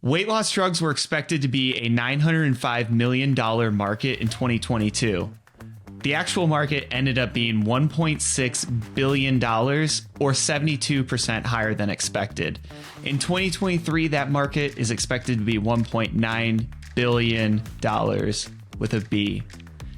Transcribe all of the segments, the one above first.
Weight loss drugs were expected to be a $905 million market in 2022. The actual market ended up being $1.6 billion, or 72% higher than expected. In 2023, that market is expected to be $1.9 billion with a B.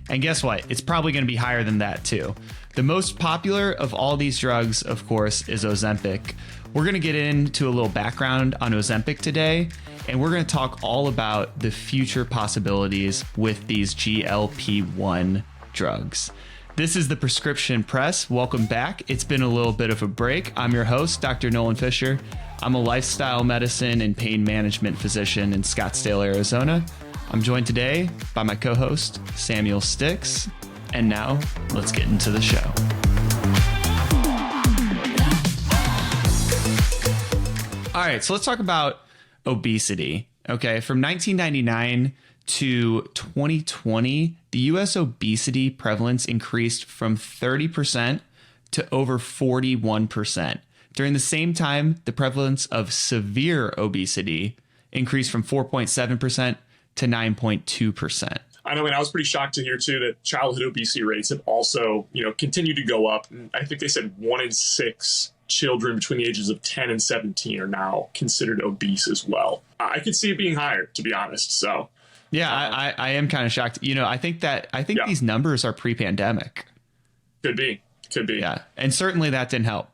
And guess what? It's probably going to be higher than that too. The most popular of all these drugs, of course, is Ozempic. We're going to get into a little background on Ozempic today, and we're going to talk all about the future possibilities with these GLP-1 drugs. This is the Prescription Press. Welcome back. It's been a little bit of a break. I'm your host, Dr. Nolan Fisher. I'm a lifestyle medicine and pain management physician in Scottsdale, Arizona. I'm joined today by my co-host, Sam Stix. And now, let's get into the show. All right, so let's talk about obesity. Okay, from 1999 to 2020, the U.S. obesity prevalence increased from 30% to over 41%. During the same time, the prevalence of severe obesity increased from 4.7% to 9.2%. I know, and I was pretty shocked to hear too that childhood obesity rates have also, continued to go up. And I think they said 1 in 6 children between the ages of 10 and 17 are now considered obese as well. I could see it being higher, to be honest. So, yeah, I am kind of shocked. I think these numbers are pre-pandemic. Could be. Yeah, and certainly that didn't help.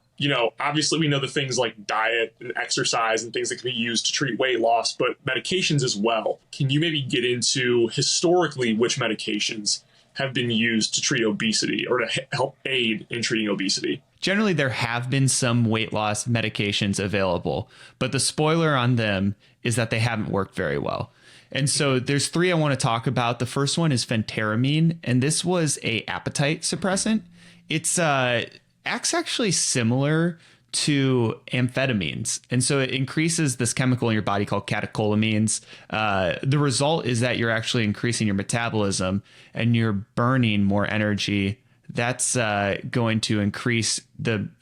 Obviously we know the things like diet and exercise and things that can be used to treat weight loss, but medications as well. Can you maybe get into historically which medications have been used to treat obesity or to help aid in treating obesity? Generally, there have been some weight loss medications available, but the spoiler on them is that they haven't worked very well. And so there's 3 I want to talk about. The first one is phentermine, and this was a appetite suppressant. It's acts actually similar to amphetamines. And so it increases this chemical in your body called catecholamines. The result is that you're actually increasing your metabolism and you're burning more energy. That's going to increase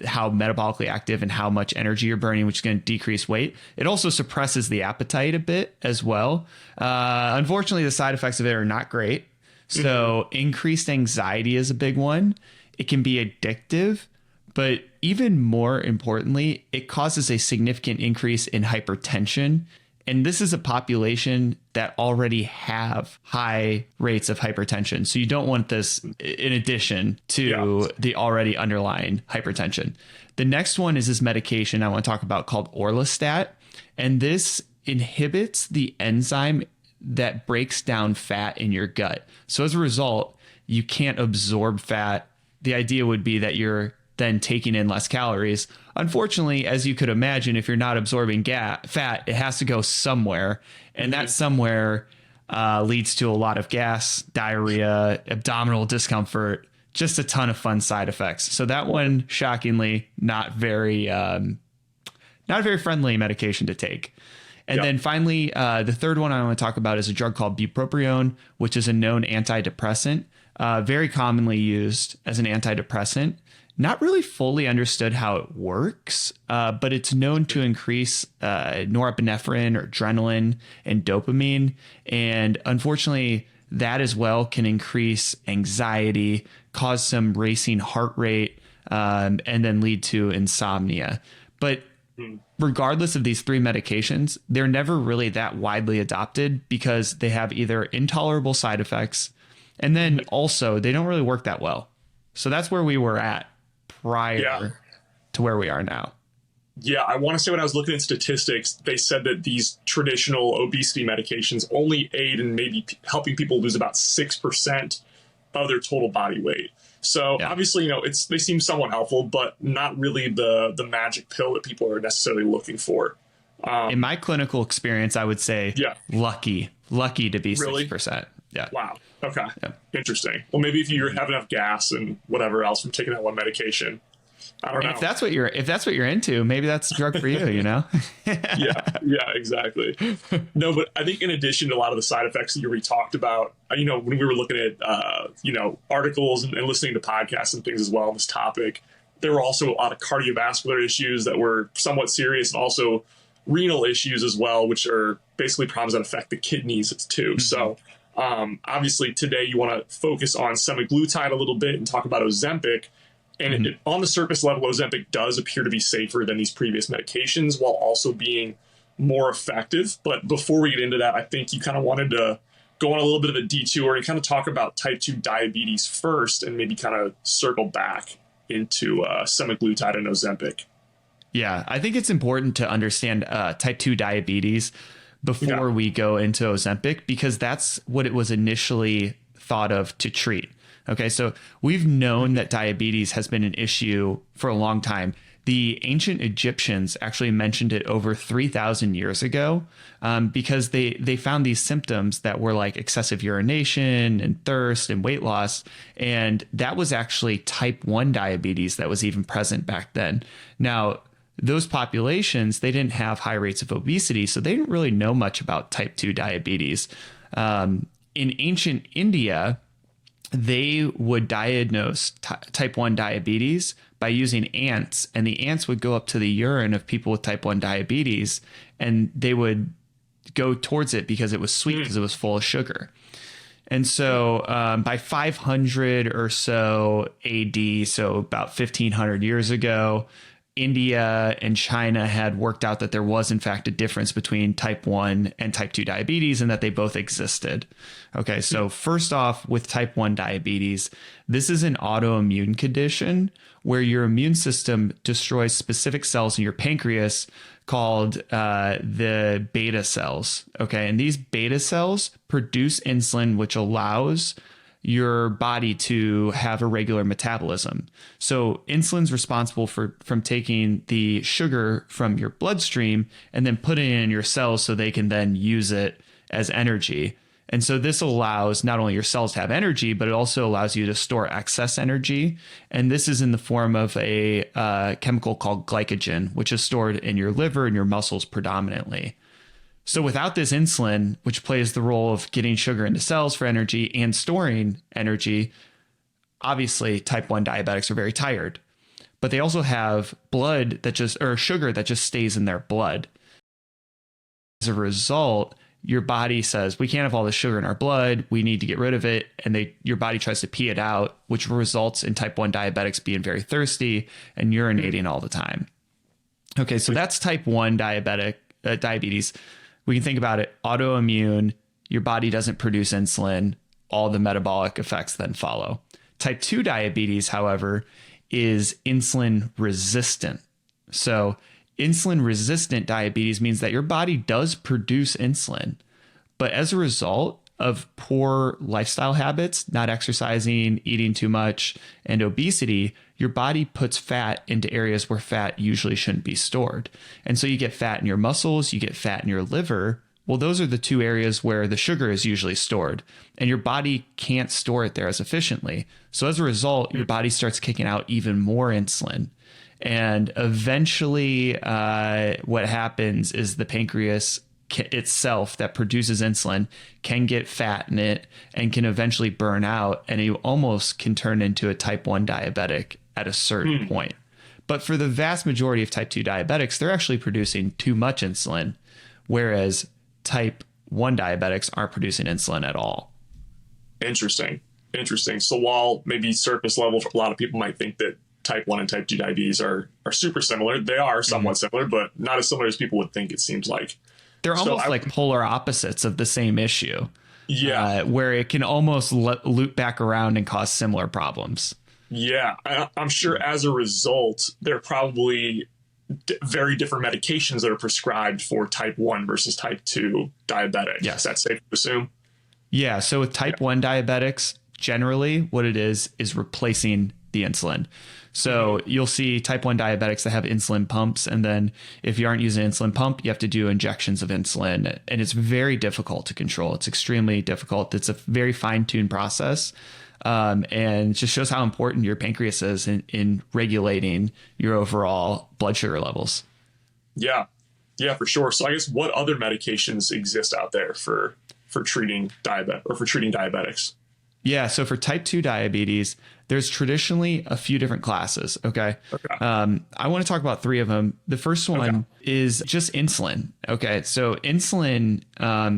how metabolically active and how much energy you're burning, which is going to decrease weight. It also suppresses the appetite a bit as well. Unfortunately, the side effects of it are not great. So increased anxiety is a big one. It can be addictive. But even more importantly, it causes a significant increase in hypertension. And this is a population that already have high rates of hypertension. So you don't want this in addition to the already underlying hypertension. The next one is this medication I want to talk about called orlistat. And this inhibits the enzyme that breaks down fat in your gut. So as a result, you can't absorb fat. The idea would be that you're then taking in less calories. Unfortunately, as you could imagine, if you're not absorbing fat, it has to go somewhere. And that somewhere leads to a lot of gas, diarrhea, abdominal discomfort, just a ton of fun side effects. So that one, shockingly, not a very friendly medication to take. And then finally, the third one I want to talk about is a drug called bupropion, which is a known antidepressant, very commonly used as an antidepressant. Not really fully understood how it works, but it's known to increase norepinephrine or adrenaline and dopamine. And unfortunately, that as well can increase anxiety, cause some racing heart rate, and then lead to insomnia. But regardless of these 3 medications, they're never really that widely adopted because they have either intolerable side effects, and then also they don't really work that well. So that's where we were at prior to where we are now. Yeah, I want to say when I was looking at statistics, they said that these traditional obesity medications only aid in maybe helping people lose about 6% of their total body weight. So obviously, they seem somewhat helpful, but not really the magic pill that people are necessarily looking for. In my clinical experience, I would say lucky to be really? 6%. Yeah. Wow. Okay. Yeah. Interesting. Well, maybe if you have enough gas and whatever else from taking that one medication, I don't know. If that's what you're into, maybe that's a drug for you, Yeah, exactly. No, but I think in addition to a lot of the side effects that you already talked about, when we were looking at, articles and listening to podcasts and things as well on this topic, there were also a lot of cardiovascular issues that were somewhat serious and also renal issues as well, which are basically problems that affect the kidneys too. Mm-hmm. So obviously today you want to focus on semaglutide a little bit and talk about Ozempic. And on the surface level, Ozempic does appear to be safer than these previous medications while also being more effective. But before we get into that, I think you kind of wanted to go on a little bit of a detour and kind of talk about type 2 diabetes first and maybe kind of circle back into semaglutide and Ozempic. Yeah, I think it's important to understand type 2 diabetes before we go into Ozempic, because that's what it was initially thought of to treat. Okay, so we've known that diabetes has been an issue for a long time. The ancient Egyptians actually mentioned it over 3,000 years ago because they found these symptoms that were like excessive urination and thirst and weight loss. And that was actually type 1 diabetes that was even present back then. Now, those populations, they didn't have high rates of obesity, so they didn't really know much about type 2 diabetes. In ancient India, they would diagnose type 1 diabetes by using ants, and the ants would go up to the urine of people with type 1 diabetes, and they would go towards it because it was sweet, because it was full of sugar. And so by 500 or so AD, so about 1,500 years ago, India and China had worked out that there was, in fact, a difference between type 1 and type 2 diabetes and that they both existed. Okay, so first off, with type 1 diabetes, this is an autoimmune condition where your immune system destroys specific cells in your pancreas called the beta cells. Okay, and these beta cells produce insulin, which allows your body to have a regular metabolism. So insulin's responsible from taking the sugar from your bloodstream and then putting it in your cells so they can then use it as energy. And so this allows not only your cells to have energy, but it also allows you to store excess energy. And this is in the form of a chemical called glycogen, which is stored in your liver and your muscles predominantly. So without this insulin, which plays the role of getting sugar into cells for energy and storing energy, obviously type 1 diabetics are very tired. But they also have sugar that just stays in their blood. As a result, your body says, we can't have all this sugar in our blood, we need to get rid of it. And your body tries to pee it out, which results in type 1 diabetics being very thirsty and urinating all the time. Okay, so that's type 1 diabetes. We can think about it, autoimmune, your body doesn't produce insulin, all the metabolic effects then follow. Type 2 diabetes, however, is insulin resistant. So insulin resistant diabetes means that your body does produce insulin, but as a result of poor lifestyle habits, not exercising, eating too much, and obesity, your body puts fat into areas where fat usually shouldn't be stored. And so you get fat in your muscles, you get fat in your liver. Well, those are the two areas where the sugar is usually stored, and your body can't store it there as efficiently. So as a result, your body starts kicking out even more insulin. And eventually what happens is the pancreas itself that produces insulin can get fat in it and can eventually burn out, and you almost can turn into a type 1 diabetic at a certain point. But for the vast majority of type 2 diabetics, they're actually producing too much insulin, whereas type 1 diabetics aren't producing insulin at all. Interesting. So while maybe surface level, a lot of people might think that type 1 and type 2 diabetes are super similar. They are somewhat similar, but not as similar as people would think, it seems like. They're almost like polar opposites of the same issue. Yeah. Where it can almost loop back around and cause similar problems. Yeah. I'm sure as a result, there are probably very different medications that are prescribed for type 1 versus type 2 diabetic. Yes. That's safe to assume? Yeah. So with type 1 diabetics, generally what it is replacing the insulin. So you'll see type 1 diabetics that have insulin pumps. And then if you aren't using an insulin pump, you have to do injections of insulin. And it's very difficult to control. It's extremely difficult. It's a very fine-tuned process. And it just shows how important your pancreas is in regulating your overall blood sugar levels. Yeah. Yeah, for sure. So I guess what other medications exist out there for treating diabetics? Yeah. So for type 2 diabetes, there's traditionally a few different classes. Okay. Okay. I want to talk about three of them. The first one is just insulin. Okay. So insulin,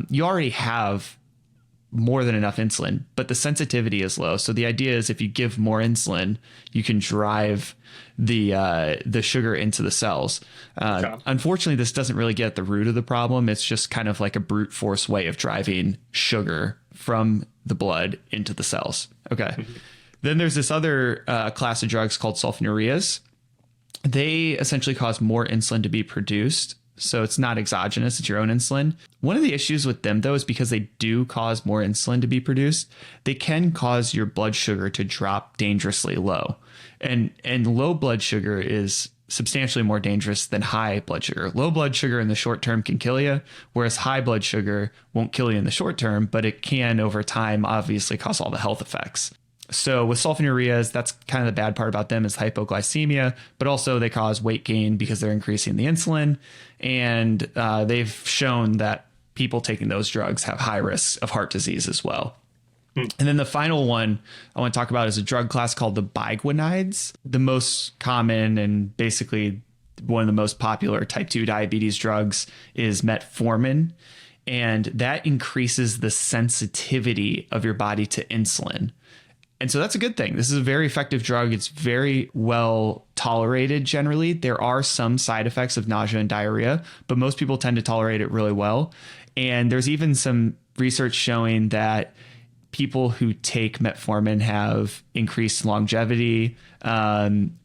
you already have more than enough insulin, but the sensitivity is low. So the idea is if you give more insulin, you can drive the sugar into the cells. Unfortunately, this doesn't really get at the root of the problem. It's just kind of like a brute force way of driving sugar from the blood into the cells. Okay. Then there's this other class of drugs called sulfonylureas. They essentially cause more insulin to be produced. So it's not exogenous, it's your own insulin. One of the issues with them, though, is because they do cause more insulin to be produced, they can cause your blood sugar to drop dangerously low. And low blood sugar is substantially more dangerous than high blood sugar. Low blood sugar in the short term can kill you, whereas high blood sugar won't kill you in the short term, but it can over time obviously cause all the health effects. So with sulfonylureas, that's kind of the bad part about them is hypoglycemia, but also they cause weight gain because they're increasing the insulin. And they've shown that people taking those drugs have high risks of heart disease as well. And then the final one I want to talk about is a drug class called the biguanides. The most common and basically one of the most popular type 2 diabetes drugs is metformin. And that increases the sensitivity of your body to insulin. And so that's a good thing. This is a very effective drug. It's very well tolerated generally. There are some side effects of nausea and diarrhea, but most people tend to tolerate it really well. And there's even some research showing that people who take metformin have increased longevity,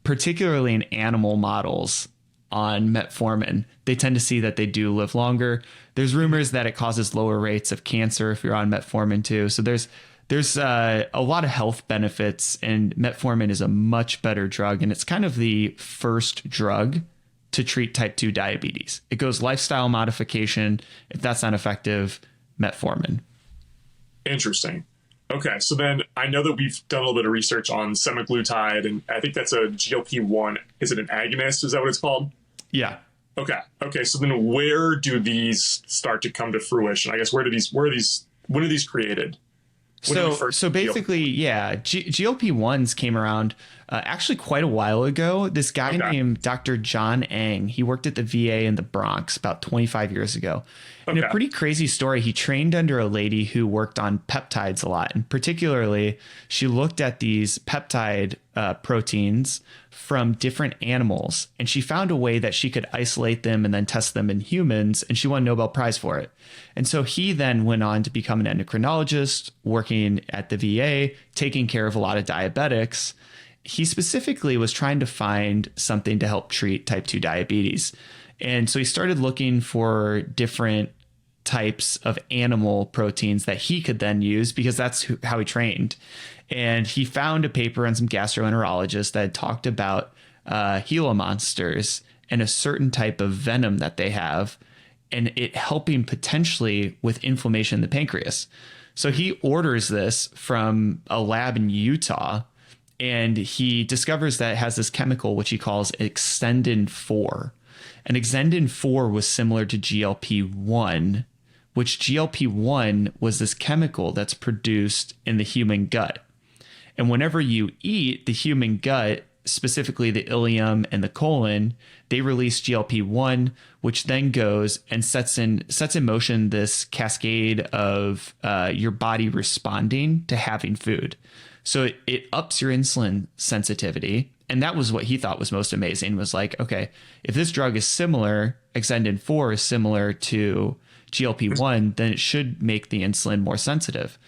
particularly in animal models on metformin. They tend to see that they do live longer. There's rumors that it causes lower rates of cancer if you're on metformin too. So there's a lot of health benefits, and metformin is a much better drug. And it's kind of the first drug to treat type 2 diabetes. It goes lifestyle modification. If that's not effective, metformin. Interesting. Okay, so then I know that we've done a little bit of research on semaglutide, and I think that's a GLP-1. Is it an agonist? Is that what it's called? Yeah. Okay. So then where do these start to come to fruition? I guess when are these created? So basically, yeah, GLP-1s came around actually quite a while ago. This guy named Dr. John Eng, he worked at the VA in the Bronx about 25 years ago. And a pretty crazy story. He trained under a lady who worked on peptides a lot. And particularly, she looked at these peptide proteins from different animals. And she found a way that she could isolate them and then test them in humans. And she won a Nobel Prize for it. And so he then went on to become an endocrinologist, working at the VA, taking care of a lot of diabetics. He specifically was trying to find something to help treat type 2 diabetes. And so he started looking for different types of animal proteins that he could then use because that's how he trained. And he found a paper on some gastroenterologists that had talked about Gila monsters and a certain type of venom that they have, and it helping potentially with inflammation in the pancreas. So he orders this from a lab in Utah, and he discovers that it has this chemical, which he calls exendin-4. And exendin-4 was similar to GLP-1, which GLP-1 was this chemical that's produced in the human gut. And whenever you eat, the human gut, specifically the ileum and the colon, they release GLP-1, which then goes and sets in motion this cascade of your body responding to having food. So it ups your insulin sensitivity. And that was what he thought was most amazing, was like, okay, if this drug is similar, exendin-4 is similar to GLP-1, then it should make the insulin more sensitive.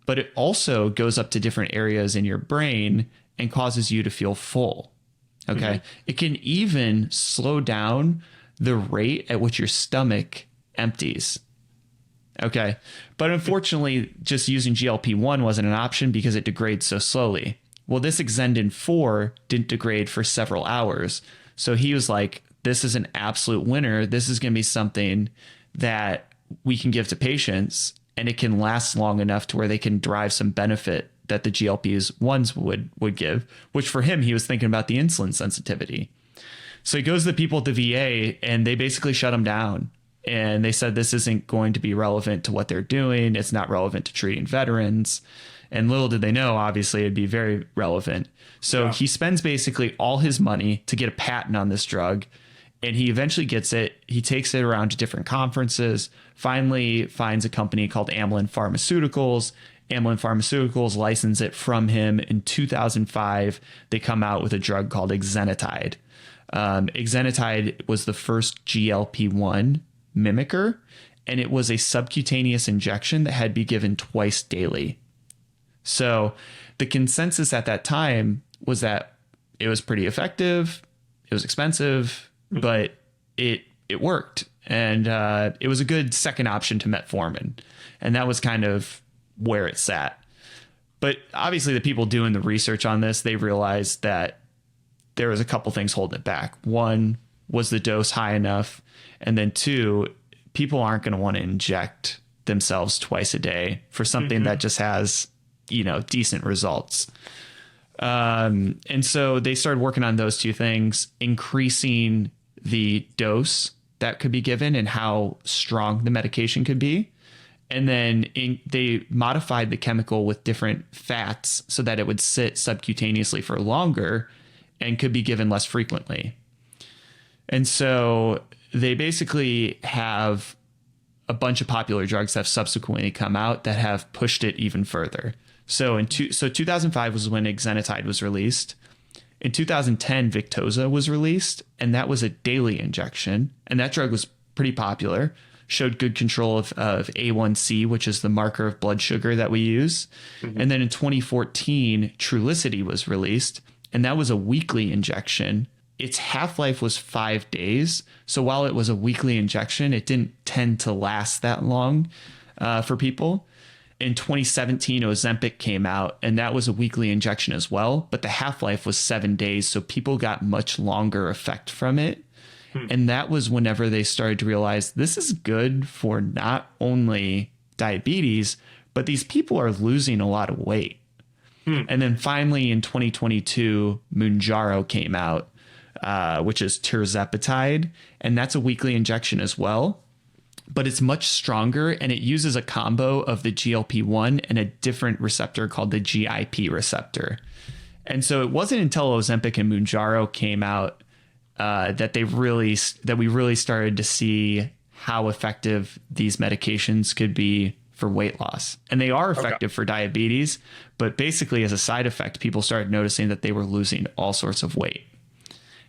But it also goes up to different areas in your brain and causes you to feel full. Okay. Mm-hmm. It can even slow down the rate at which your stomach empties. Okay. But unfortunately, just using GLP-1 wasn't an option because it degrades so slowly. Well, this exendin-4 didn't degrade for several hours. So he was like, this is an absolute winner. This is going to be something that we can give to patients, and it can last long enough to where they can derive some benefit that the GLP-1s would give, which for him, he was thinking about the insulin sensitivity. So he goes to the people at the VA, and they basically shut him down. And they said this isn't going to be relevant to what they're doing. It's not relevant to treating veterans. And little did they know, obviously, it'd be very relevant. So he spends basically all his money to get a patent on this drug. And he eventually gets it. He takes it around to different conferences, finally finds a company called Amylin Pharmaceuticals. Amylin Pharmaceuticals license it from him. In 2005, they come out with a drug called exenatide. Exenatide was the first GLP-1 mimicker, and it was a subcutaneous injection that had to be given twice daily. So the consensus at that time was that it was pretty effective, it was expensive, but it worked. And it was a good second option to metformin. And that was kind of where it sat. But obviously the people doing the research on this, they realized that there was a couple things holding it back. One, was the dose high enough? And then two, people aren't going to want to inject themselves twice a day for something that just has, decent results. And so they started working on those two things, increasing the dose that could be given and how strong the medication could be. And then they modified the chemical with different fats so that it would sit subcutaneously for longer and could be given less frequently. And so they basically have a bunch of popular drugs that have subsequently come out that have pushed it even further. So 2005 was when exenatide was released. In 2010, Victoza was released, and that was a daily injection. And that drug was pretty popular, showed good control of A1C, which is the marker of blood sugar that we use. And then in 2014, Trulicity was released, and that was a weekly injection. Its half-life was 5 days. So while it was a weekly injection, it didn't tend to last that long for people. In 2017, Ozempic came out, and that was a weekly injection as well, but the half-life was 7 days, so people got much longer effect from it. And that was whenever they started to realize this is good for not only diabetes, but these people are losing a lot of weight. And then finally in 2022, Mounjaro came out, which is tirzepatide, and that's a weekly injection as well. But it's much stronger, and it uses a combo of the GLP-1 and a different receptor called the GIP receptor. And so it wasn't until Ozempic and Mounjaro came out that we really started to see how effective these medications could be for weight loss. And they are effective for diabetes, but basically as a side effect, people started noticing that they were losing all sorts of weight.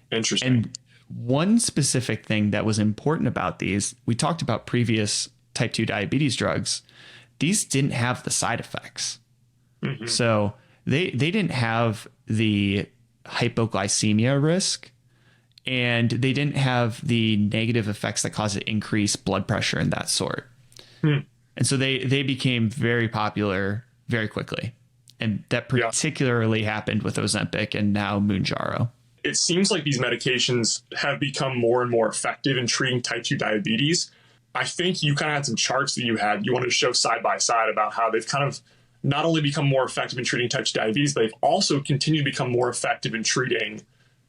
Interesting. And one specific thing that was important about these, we talked about previous type 2 diabetes drugs. These didn't have the side effects. So they didn't have the hypoglycemia risk, and they didn't have the negative effects that cause increased blood pressure and that sort. And so they became very popular very quickly. And that particularly happened with Ozempic and now Mounjaro. It seems like these medications have become more and more effective in treating type 2 diabetes. I think you kind of had some charts that you wanted to show side by side about how they've kind of not only become more effective in treating type 2 diabetes, but they've also continued to become more effective in treating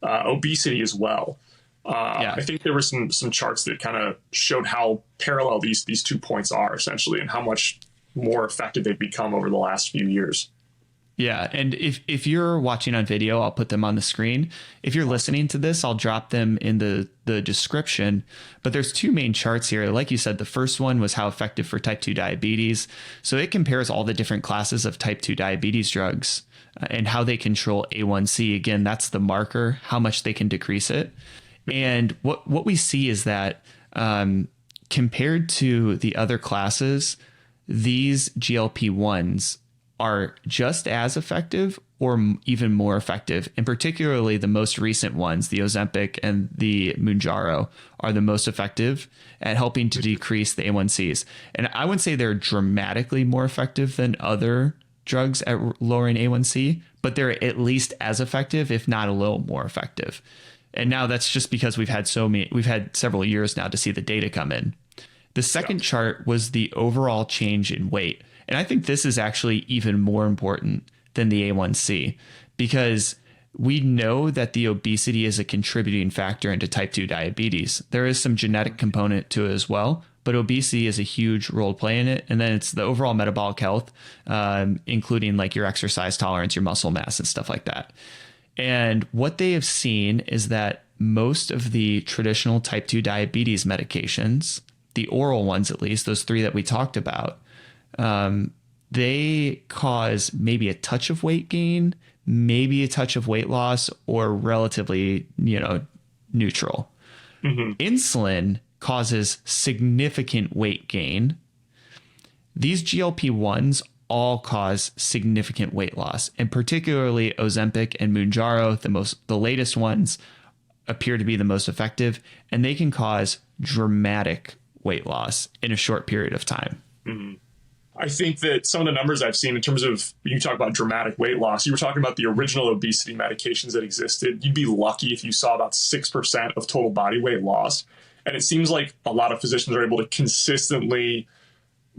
obesity as well. I think there were some charts that kind of showed how parallel these 2 points are essentially, and how much more effective they've become over the last few years. Yeah. And if you're watching on video, I'll put them on the screen. If you're listening to this, I'll drop them in the description. But there's 2 main charts here. Like you said, the first one was how effective for type 2 diabetes. So it compares all the different classes of type 2 diabetes drugs and how they control A1C. Again, that's the marker, how much they can decrease it. And what we see is that compared to the other classes, these GLP-1s are just as effective or even more effective. And particularly the most recent ones, the Ozempic and the Mounjaro, are the most effective at helping to decrease the A1Cs. And I wouldn't say they're dramatically more effective than other drugs at lowering A1C, but they're at least as effective, if not a little more effective. And now that's just because we've had several years now to see the data come in. The second chart was the overall change in weight. And I think this is actually even more important than the A1C, because We know that the obesity is a contributing factor into type 2 diabetes. There is some genetic component to it as well, but obesity is a huge role to play in it. And then it's the overall metabolic health, including like your exercise tolerance, your muscle mass, and stuff like that. And what they have seen is that most of the traditional type 2 diabetes medications, the oral ones at least, those three that we talked about, they cause maybe a touch of weight gain, maybe a touch of weight loss, or relatively, neutral. Mm-hmm. Insulin causes significant weight gain. These GLP-1s all cause significant weight loss, and particularly Ozempic and Mounjaro, the latest ones, appear to be the most effective, and they can cause dramatic weight loss in a short period of time. Mm-hmm. I think that some of the numbers I've seen in terms of, you talk about dramatic weight loss, you were talking about the original obesity medications that existed. You'd be lucky if you saw about 6% of total body weight loss. And it seems like a lot of physicians are able to consistently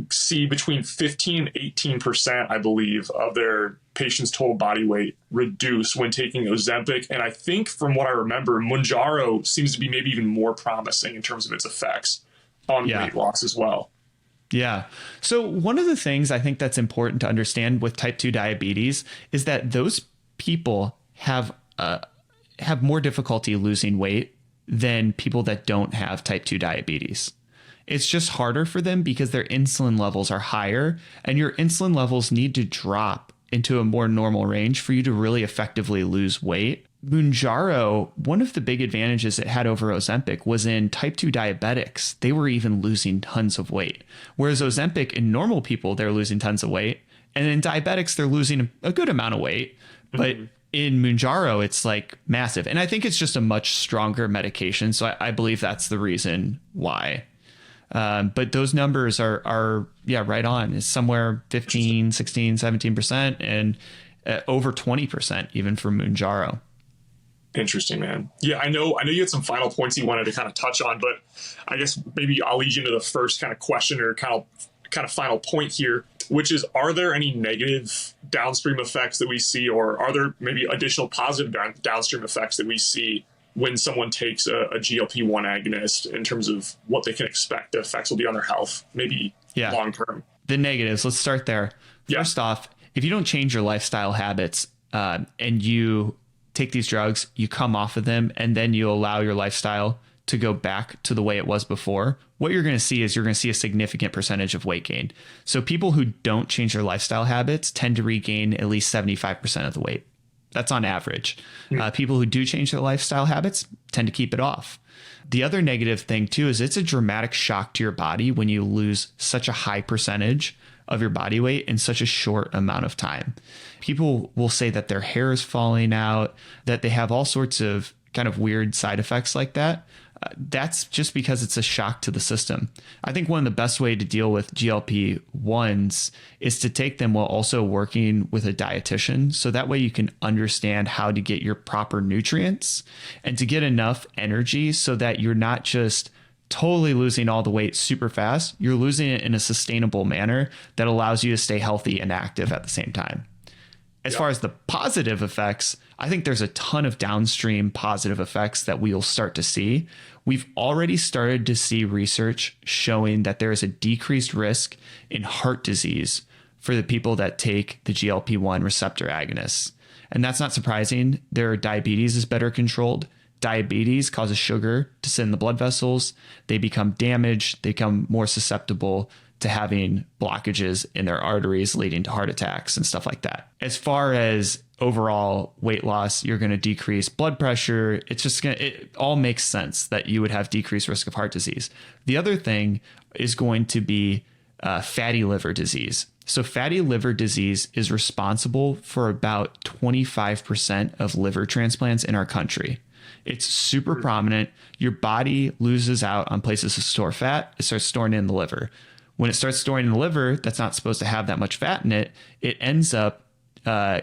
see between 15 and 18%, I believe, of their patients' total body weight reduce when taking Ozempic. And I think from what I remember, Mounjaro seems to be maybe even more promising in terms of its effects on weight loss as well. Yeah. So one of the things I think that's important to understand with type 2 diabetes is that those people have more difficulty losing weight than people that don't have type 2 diabetes. It's just harder for them because their insulin levels are higher, and your insulin levels need to drop into a more normal range for you to really effectively lose weight. Mounjaro, one of the big advantages it had over Ozempic was in type 2 diabetics. They were even losing tons of weight. Whereas Ozempic, in normal people, they're losing tons of weight. And in diabetics, they're losing a good amount of weight. But in Mounjaro, it's like massive. And I think it's just a much stronger medication. So I believe that's the reason why. But those numbers are right on. It's somewhere 15, 16, 17%, and over 20% even for Mounjaro. Interesting, man. Yeah, I know you had some final points you wanted to kind of touch on, but I guess maybe I'll lead you into the first kind of question or kind of final point here, which is, are there any negative downstream effects that we see, or are there maybe additional positive downstream effects that we see when someone takes a GLP-1 agonist in terms of what they can expect the effects will be on their health, maybe long term? The negatives, let's start there. First off, if you don't change your lifestyle habits and you take these drugs, you come off of them, and then you allow your lifestyle to go back to the way it was before, what you're going to see is a significant percentage of weight gain. So people who don't change their lifestyle habits tend to regain at least 75% of the weight. That's on average. People who do change their lifestyle habits tend to keep it off. The other negative thing too is it's a dramatic shock to your body when you lose such a high percentage of your body weight in such a short amount of time. People will say that their hair is falling out, that they have all sorts of kind of weird side effects like that. That's just because it's a shock to the system. I think one of the best way to deal with GLP-1s is to take them while also working with a dietitian. So that way you can understand how to get your proper nutrients and to get enough energy so that you're not just totally losing all the weight super fast. You're losing it in a sustainable manner that allows you to stay healthy and active at the same time. As far as the positive effects, I think there's a ton of downstream positive effects that we'll start to see. We've already started to see research showing that there is a decreased risk in heart disease for the people that take the GLP-1 receptor agonists. And that's not surprising. Their diabetes is better controlled. Diabetes causes sugar to sit in the blood vessels. They become damaged. They become more susceptible to having blockages in their arteries, leading to heart attacks and stuff like that. As far as overall weight loss, you're going to decrease blood pressure. It all makes sense that you would have decreased risk of heart disease. The other thing is going to be fatty liver disease. So fatty liver disease is responsible for about 25% of liver transplants in our country. It's super prominent. Your body loses out on places to store fat. It starts storing it in the liver. When it starts storing in the liver, that's not supposed to have that much fat in it. It ends up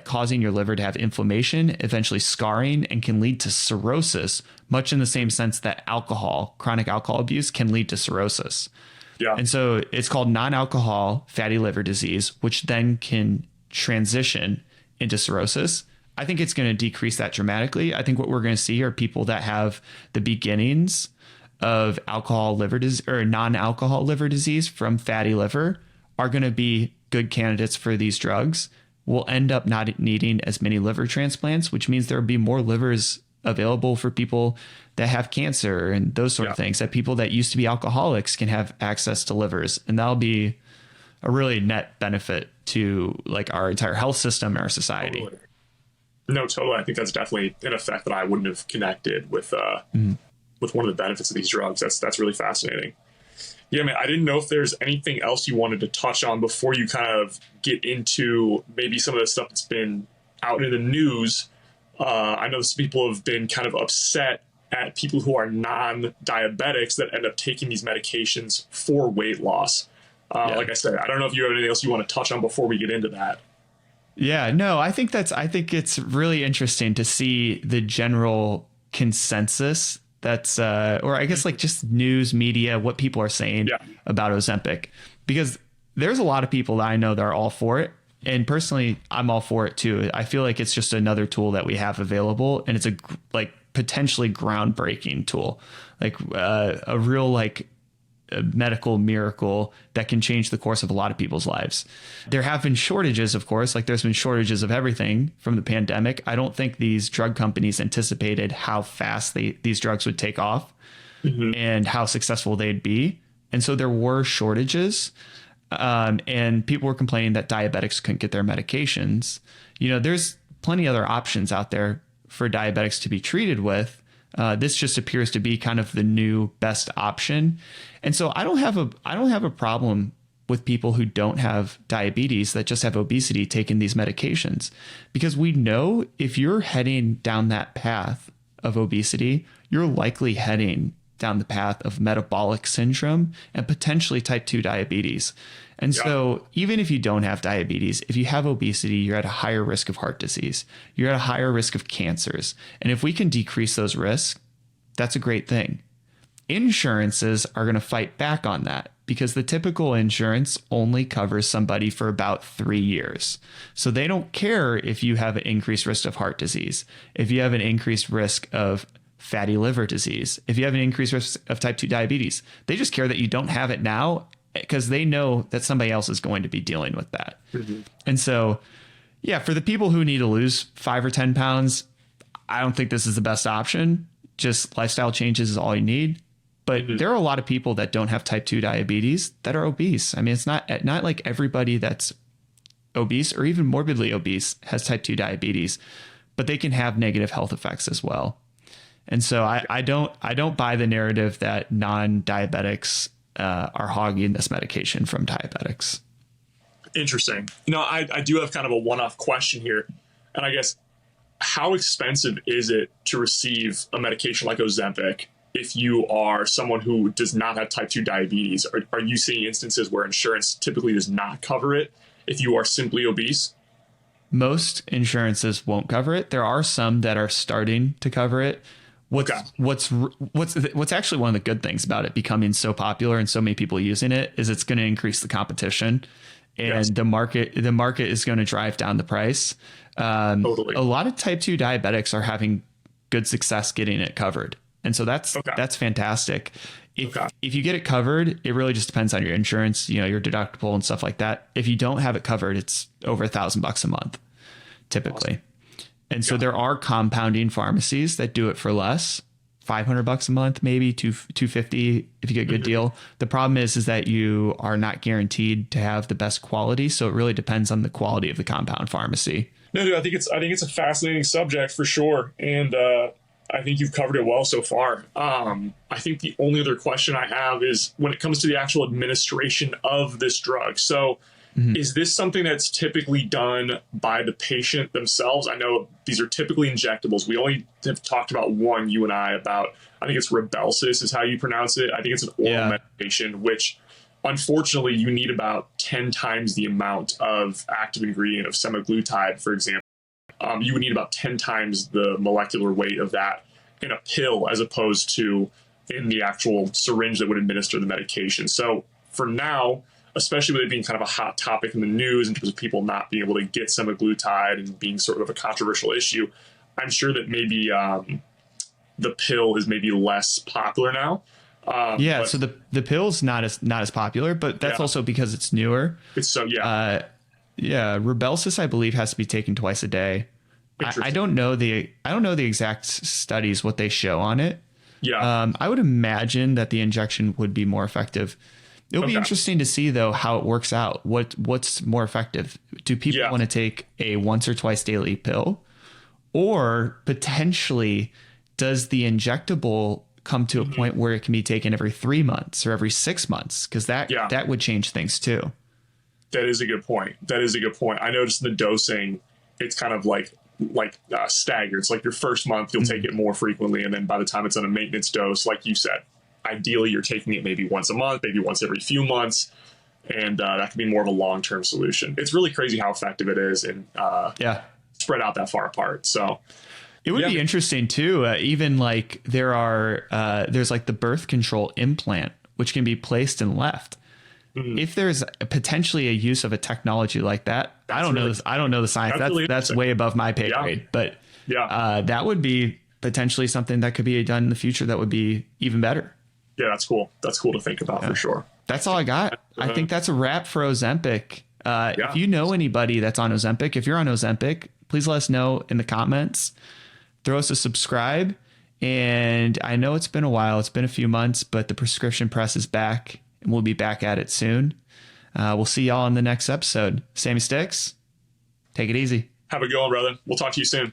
causing your liver to have inflammation, eventually scarring, and can lead to cirrhosis, much in the same sense that chronic alcohol abuse can lead to cirrhosis. Yeah. And so it's called non-alcohol fatty liver disease, which then can transition into cirrhosis. I think it's going to decrease that dramatically. I think what we're going to see are people that have the beginnings of alcohol liver disease or non-alcohol liver disease from fatty liver are going to be good candidates for these drugs. We'll end up not needing as many liver transplants, which means there'll be more livers available for people that have cancer and those sort of things, that people that used to be alcoholics can have access to livers. And that'll be a really net benefit to like our entire health system and our society. Totally. No, totally. I think that's definitely an effect that I wouldn't have connected with one of the benefits of these drugs. That's really fascinating. Yeah, man, I didn't know if there's anything else you wanted to touch on before you kind of get into maybe some of the stuff that's been out in the news. I know some people have been kind of upset at people who are non-diabetics that end up taking these medications for weight loss. Like I said, I don't know if you have anything else you want to touch on before we get into that. Yeah, no, I think it's really interesting to see the general consensus that's or I guess like just news media, what people are saying about Ozempic, because there's a lot of people that I know that are all for it. And personally, I'm all for it too. I feel like it's just another tool that we have available, and it's a like potentially groundbreaking tool, like a real like a medical miracle that can change the course of a lot of people's lives. There have been shortages, of course, like there's been shortages of everything from the pandemic. I don't think these drug companies anticipated how fast these drugs would take off and how successful they'd be. And so there were shortages. And people were complaining that diabetics couldn't get their medications. You know, there's plenty other options out there for diabetics to be treated with. This just appears to be kind of the new best option. And so I don't have a problem with people who don't have diabetes that just have obesity taking these medications, because we know if you're heading down that path of obesity, you're likely heading down the path of metabolic syndrome and potentially type 2 diabetes. And so even if you don't have diabetes, if you have obesity, you're at a higher risk of heart disease. You're at a higher risk of cancers. And if we can decrease those risks, that's a great thing. Insurances are going to fight back on that because the typical insurance only covers somebody for about 3 years. So they don't care if you have an increased risk of heart disease, if you have an increased risk of fatty liver disease, if you have an increased risk of type 2 diabetes. They just care that you don't have it now because they know that somebody else is going to be dealing with that. And so, yeah, for the people who need to lose 5 or 10 pounds, I don't think this is the best option. Just lifestyle changes is all you need. But there are a lot of people that don't have type 2 diabetes that are obese. I mean, it's not like everybody that's obese or even morbidly obese has type 2 diabetes, but they can have negative health effects as well. And so I don't buy the narrative that non-diabetics are hogging this medication from diabetics. Interesting. You know, I do have kind of a one-off question here. And I guess, how expensive is it to receive a medication like Ozempic if you are someone who does not have type 2 diabetes? Are you seeing instances where insurance typically does not cover it if you are simply obese? Most insurances won't cover it. There are some that are starting to cover it. What's actually one of the good things about it becoming so popular and so many people using it is it's going to increase the competition, and the market is going to drive down the price. Totally. A lot of type 2 diabetics are having good success getting it covered. And so that's fantastic. If you get it covered, it really just depends on your insurance, you know, your deductible and stuff like that. If you don't have it covered, it's over $1,000 a month, typically. Awesome. And so there are compounding pharmacies that do it for less, $500 a month, maybe $250 if you get a good deal. The problem is that you are not guaranteed to have the best quality. So it really depends on the quality of the compound pharmacy. No, dude, I think it's a fascinating subject for sure. And I think you've covered it well so far. I think the only other question I have is when it comes to the actual administration of this drug. So is this something that's typically done by the patient themselves? I know these are typically injectables. We only have talked about one, you and I, about, I think it's Rybelsus is how you pronounce it. I think it's an oral medication, which unfortunately you need about 10 times the amount of active ingredient of semaglutide, for example. You would need about 10 times the molecular weight of that in a pill as opposed to in the actual syringe that would administer the medication. So for now, especially with it being kind of a hot topic in the news in terms of people not being able to get semaglutide and being sort of a controversial issue, I'm sure that maybe the pill is maybe less popular now. So the pill's not as popular, but that's also because it's newer. It's so Rybelsus, I believe, has to be taken twice a day. I don't know the exact studies, what they show on it. Yeah. I would imagine that the injection would be more effective. It'll be interesting to see, though, how it works out. What's more effective? Do people want to take a once or twice daily pill, or potentially does the injectable come to a point where it can be taken every 3 months or every 6 months? Because that would change things too. That is a good point. I noticed the dosing, it's kind of like staggered. It's like your first month, you'll take it more frequently. And then by the time it's on a maintenance dose, like you said, ideally you're taking it maybe once a month, maybe once every few months. And that can be more of a long-term solution. It's really crazy how effective it is and spread out that far apart. So it would be interesting too. Even like there's like the birth control implant, which can be placed and left. If there's potentially a use of a technology like that, I don't know the science. That's way above my pay grade. But that would be potentially something that could be done in the future that would be even better. Yeah, that's cool. That's cool to think about for sure. That's all I got. I think that's a wrap for Ozempic. If you know anybody that's on Ozempic, if you're on Ozempic, please let us know in the comments. Throw us a subscribe. And I know it's been a while. It's been a few months, but the prescription press is back. And we'll be back at it soon. We'll see y'all in the next episode. Sam Stix, take it easy. Have a good one, brother. We'll talk to you soon.